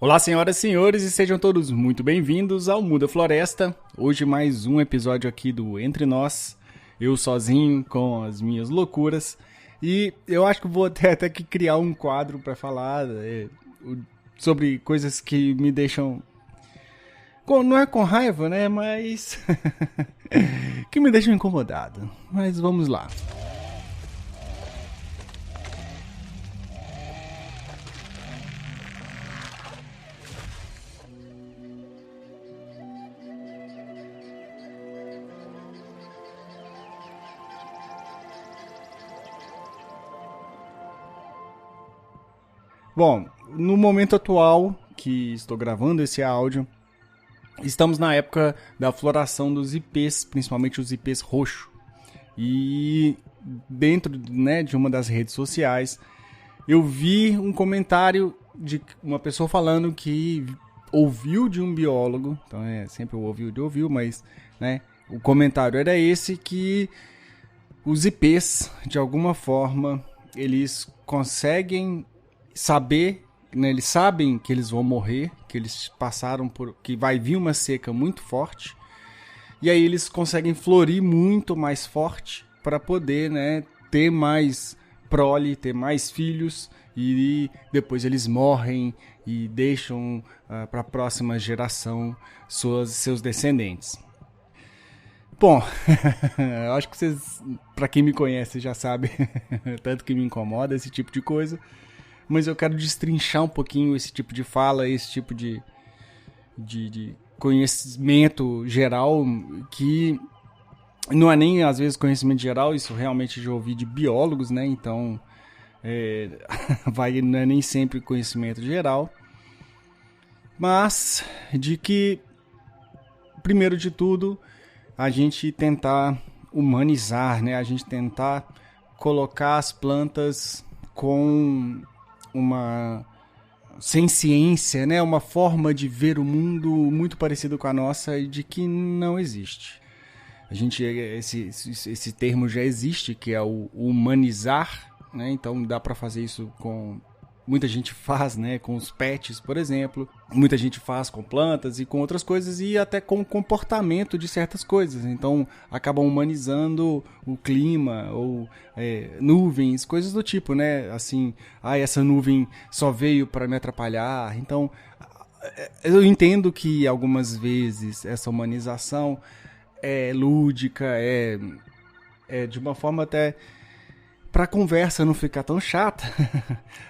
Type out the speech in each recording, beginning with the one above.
Olá, senhoras e senhores, e sejam todos muito bem-vindos ao Muda Floresta. Hoje mais um episódio aqui do Entre Nós, eu sozinho com as minhas loucuras. E eu acho que vou até que criar um quadro para falar sobre coisas que me deixam... não é com raiva, né, mas... que me deixam incomodado. Mas vamos lá. Bom, no momento atual que estou gravando esse áudio, estamos na época da floração dos IPs, principalmente os IPs roxo. E dentro, né, de uma das redes sociais, eu vi um comentário de uma pessoa falando que ouviu de um biólogo, então sempre eu ouviu, mas né, o comentário era esse, que os IPs, de alguma forma, eles conseguem saber, né, eles sabem que eles vão morrer, que eles passaram por, que vai vir uma seca muito forte, e aí eles conseguem florir muito mais forte para poder, né, ter mais prole, ter mais filhos, e depois eles morrem e deixam para a próxima geração seus descendentes. Bom, acho que vocês, para quem me conhece, já sabe tanto que me incomoda esse tipo de coisa. Mas eu quero destrinchar um pouquinho esse tipo de fala, esse tipo de conhecimento geral, que não é nem às vezes conhecimento geral, isso realmente já ouvi de biólogos, né? Então, não é nem sempre conhecimento geral. Mas de que, primeiro de tudo, a gente tentar humanizar, né? A gente tentar colocar as plantas com uma ciência, né? Uma forma de ver o mundo muito parecido com a nossa e de que não existe. Esse termo já existe, que é o humanizar, né? Então dá para fazer isso com... Muita gente faz, né, com os pets, por exemplo. Muita gente faz com plantas e com outras coisas, e até com o comportamento de certas coisas. Então, acabam humanizando o clima ou nuvens, coisas do tipo, né? Assim, essa nuvem só veio para me atrapalhar. Então, eu entendo que algumas vezes essa humanização é lúdica, é de uma forma até... para a conversa não ficar tão chata,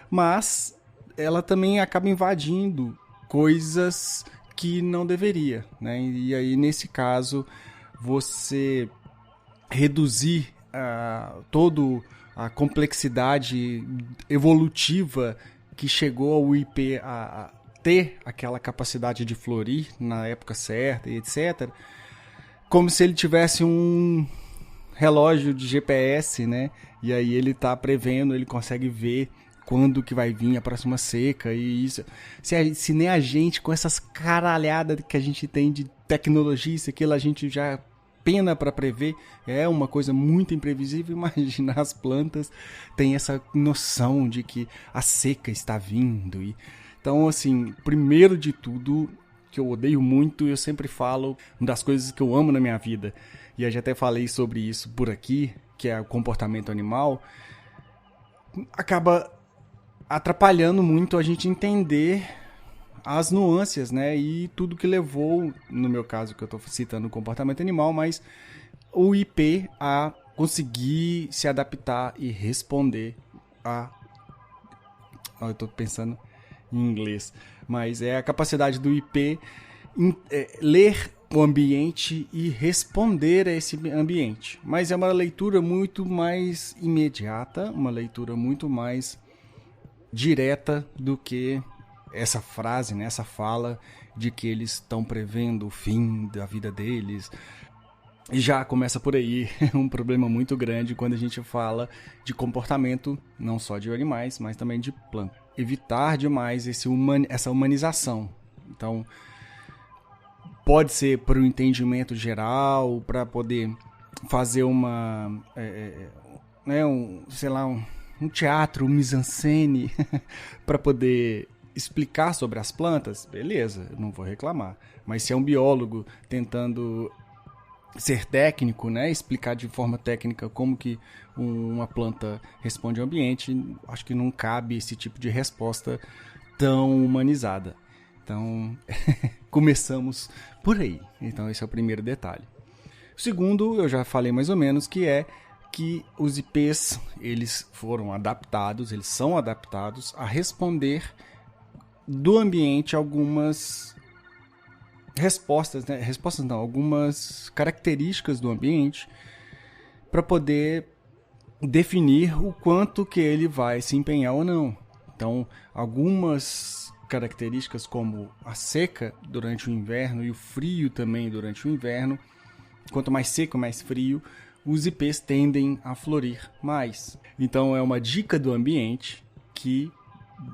mas ela também acaba invadindo coisas que não deveria, né? E aí, nesse caso, você reduzir toda a complexidade evolutiva que chegou ao IP a ter aquela capacidade de florir na época certa e etc., como se ele tivesse um relógio de GPS, né? E aí ele tá prevendo, ele consegue ver quando que vai vir a próxima seca e isso. Se nem a gente, com essas caralhadas que a gente tem de tecnologia, isso aquilo, a gente já pena para prever, é uma coisa muito imprevisível. Imagina, as plantas têm essa noção de que a seca está vindo. Então, assim, primeiro de tudo, que eu odeio muito, eu sempre falo, uma das coisas que eu amo na minha vida, e eu já até falei sobre isso por aqui, que é o comportamento animal, acaba atrapalhando muito a gente entender as nuances, né? E tudo que levou, no meu caso, que eu estou citando o comportamento animal, mas o IP a conseguir se adaptar e responder a... eu estou pensando em inglês, mas é a capacidade do IP ler o ambiente e responder a esse ambiente. Mas é uma leitura muito mais imediata, uma leitura muito mais direta do que essa frase, né, essa fala de que eles estão prevendo o fim da vida deles. E já começa por aí um problema muito grande quando a gente fala de comportamento, não só de animais, mas também de plantas. Evitar demais essa humanização. Então, pode ser para o entendimento geral, para poder fazer um teatro, um mise-en-scène, para poder explicar sobre as plantas, beleza, eu não vou reclamar. Mas se é um biólogo tentando ser técnico, né, explicar de forma técnica como que uma planta responde ao ambiente, acho que não cabe esse tipo de resposta tão humanizada. Então, começamos por aí. Então, esse é o primeiro detalhe. O segundo, eu já falei mais ou menos, que é que os IPs, eles foram adaptados, eles são adaptados a responder do ambiente algumas respostas, né? Respostas não, algumas características do ambiente para poder definir o quanto que ele vai se empenhar ou não. Então, algumas características como a seca durante o inverno e o frio também durante o inverno, quanto mais seco, mais frio, os IPs tendem a florir mais. Então, é uma dica do ambiente que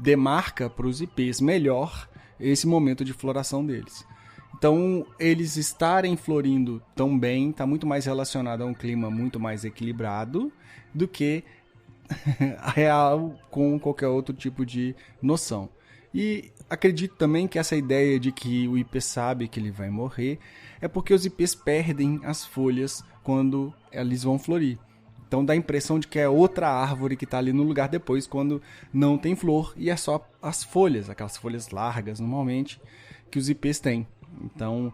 demarca para os IPs melhor esse momento de floração deles. Então, eles estarem florindo tão bem está muito mais relacionado a um clima muito mais equilibrado do que a real com qualquer outro tipo de noção. E acredito também que essa ideia de que o IP sabe que ele vai morrer é porque os IPs perdem as folhas quando eles vão florir. Então dá a impressão de que é outra árvore que está ali no lugar depois quando não tem flor e é só as folhas, aquelas folhas largas normalmente que os IPs têm. Então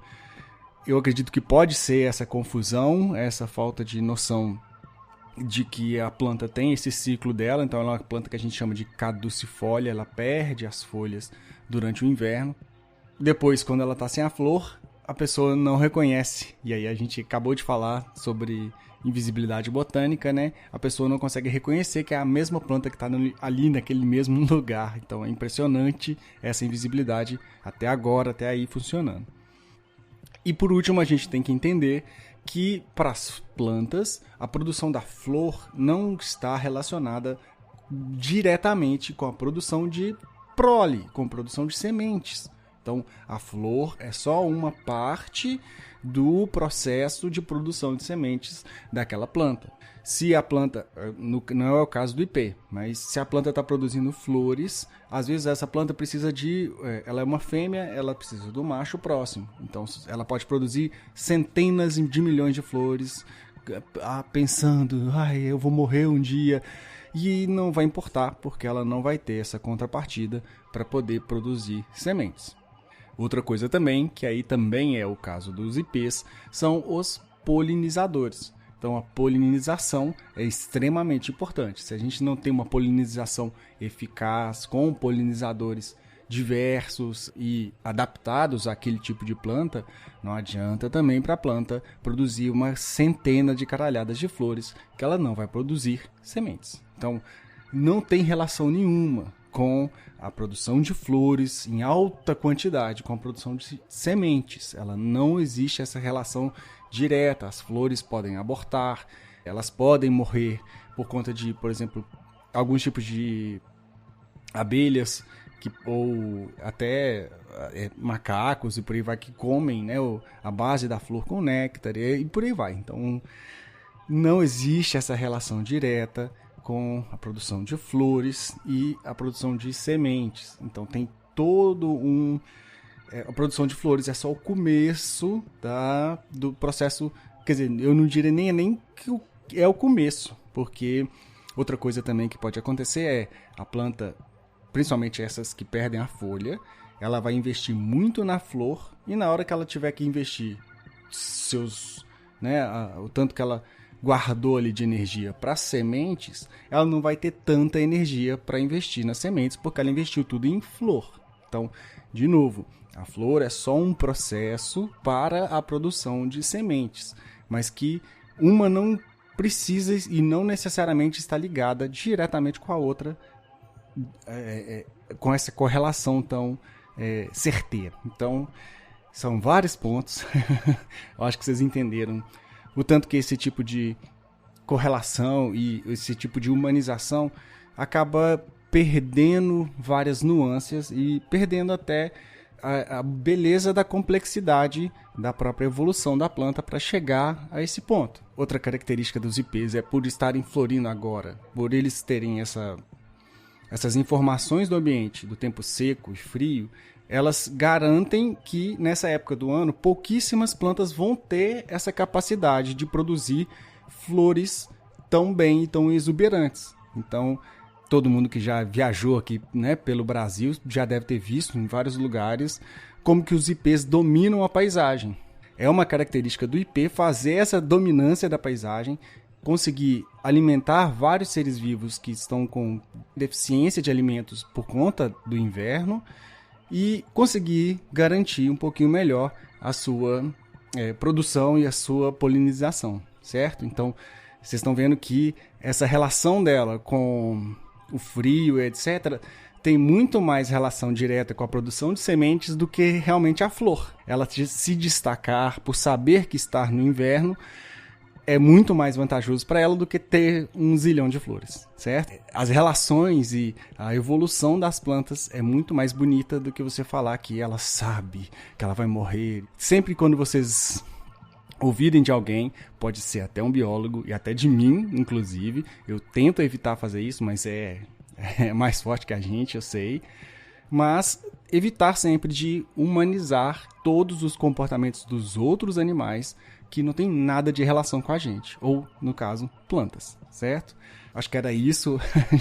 eu acredito que pode ser essa confusão, essa falta de noção de que a planta tem esse ciclo dela. Então ela é uma planta que a gente chama de caducifólia, ela perde as folhas durante o inverno. Depois, quando ela está sem a flor, a pessoa não reconhece. E aí a gente acabou de falar sobre invisibilidade botânica, né? A pessoa não consegue reconhecer que é a mesma planta que está ali naquele mesmo lugar. Então é impressionante essa invisibilidade até agora, até aí funcionando. E por último, a gente tem que entender que para as plantas a produção da flor não está relacionada diretamente com a produção de prole, com a produção de sementes. Então, a flor é só uma parte do processo de produção de sementes daquela planta. Se a planta, não é o caso do IP, mas se a planta está produzindo flores, às vezes essa planta precisa ela é uma fêmea, ela precisa do macho próximo. Então ela pode produzir centenas de milhões de flores, pensando, eu vou morrer um dia, e não vai importar, porque ela não vai ter essa contrapartida para poder produzir sementes. Outra coisa também, que aí também é o caso dos IPs, são os polinizadores. Então a polinização é extremamente importante. Se a gente não tem uma polinização eficaz com polinizadores diversos e adaptados àquele tipo de planta, não adianta também para a planta produzir uma centena de caralhadas de flores, que ela não vai produzir sementes. Então não tem relação nenhuma com a produção de flores em alta quantidade com a produção de sementes. Ela não existe essa relação direta. As flores podem abortar, elas podem morrer por conta de, por exemplo, alguns tipos de abelhas ou até macacos e por aí vai, que comem, né, a base da flor com néctar e por aí vai. Então não existe essa relação direta com a produção de flores e a produção de sementes. Então tem todo a produção de flores é só o começo do processo. Quer dizer, eu não diria nem que é o começo, porque outra coisa também que pode acontecer é a planta, principalmente essas que perdem a folha, ela vai investir muito na flor e na hora que ela tiver que investir o tanto que ela guardou ali de energia para sementes, ela não vai ter tanta energia para investir nas sementes, porque ela investiu tudo em flor. Então, de novo, a flor é só um processo para a produção de sementes, mas que uma não precisa e não necessariamente está ligada diretamente com a outra, com essa correlação tão certeira. Então, são vários pontos. Eu acho que vocês entenderam o tanto que esse tipo de correlação e esse tipo de humanização acaba perdendo várias nuances e perdendo até a beleza da complexidade da própria evolução da planta para chegar a esse ponto. Outra característica dos IPs é por estarem florindo agora, por eles terem essa essas informações do ambiente, do tempo seco e frio, elas garantem que nessa época do ano pouquíssimas plantas vão ter essa capacidade de produzir flores tão bem e tão exuberantes. Então, todo mundo que já viajou aqui, né, pelo Brasil já deve ter visto em vários lugares como que os ipês dominam a paisagem. É uma característica do ipê fazer essa dominância da paisagem, conseguir alimentar vários seres vivos que estão com deficiência de alimentos por conta do inverno e conseguir garantir um pouquinho melhor a sua produção e a sua polinização, certo? Então, vocês estão vendo que essa relação dela com o frio, etc., tem muito mais relação direta com a produção de sementes do que realmente a flor. Ela se destacar por saber que estar no inverno é muito mais vantajoso para ela do que ter um zilhão de flores, certo? As relações e a evolução das plantas é muito mais bonita do que você falar que ela sabe que ela vai morrer. Sempre quando vocês ouvirem de alguém, pode ser até um biólogo e até de mim, inclusive, eu tento evitar fazer isso, mas é mais forte que a gente, eu sei, mas evitar sempre de humanizar todos os comportamentos dos outros animais que não tem nada de relação com a gente, ou, no caso, plantas, certo? Acho que era isso,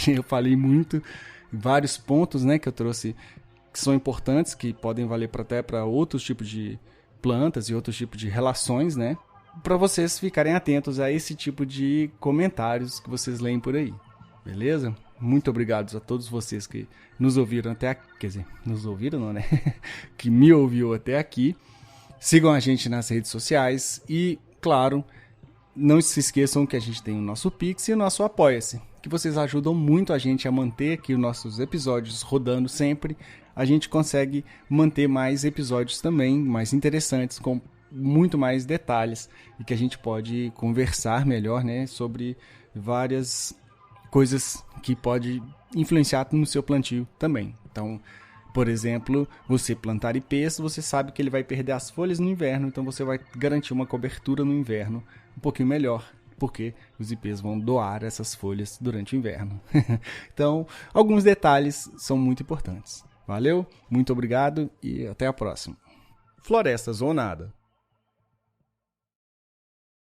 eu falei muito, vários pontos, né, que eu trouxe que são importantes, que podem valer até para outros tipos de plantas e outros tipos de relações, né, para vocês ficarem atentos a esse tipo de comentários que vocês leem por aí, beleza? Muito obrigado a todos vocês que nos ouviram até aqui, quer dizer, nos ouviram não, né? que me ouviu até aqui. Sigam a gente nas redes sociais e, claro, não se esqueçam que a gente tem o nosso Pix e o nosso Apoia-se, que vocês ajudam muito a gente a manter aqui os nossos episódios rodando sempre. A gente consegue manter mais episódios também, mais interessantes, com muito mais detalhes e que a gente pode conversar melhor, né, sobre várias coisas que pode influenciar no seu plantio também. Então, por exemplo, você plantar ipês, você sabe que ele vai perder as folhas no inverno, então você vai garantir uma cobertura no inverno um pouquinho melhor, porque os ipês vão doar essas folhas durante o inverno. Então, alguns detalhes são muito importantes. Valeu, muito obrigado e até a próxima. Floresta Zonada.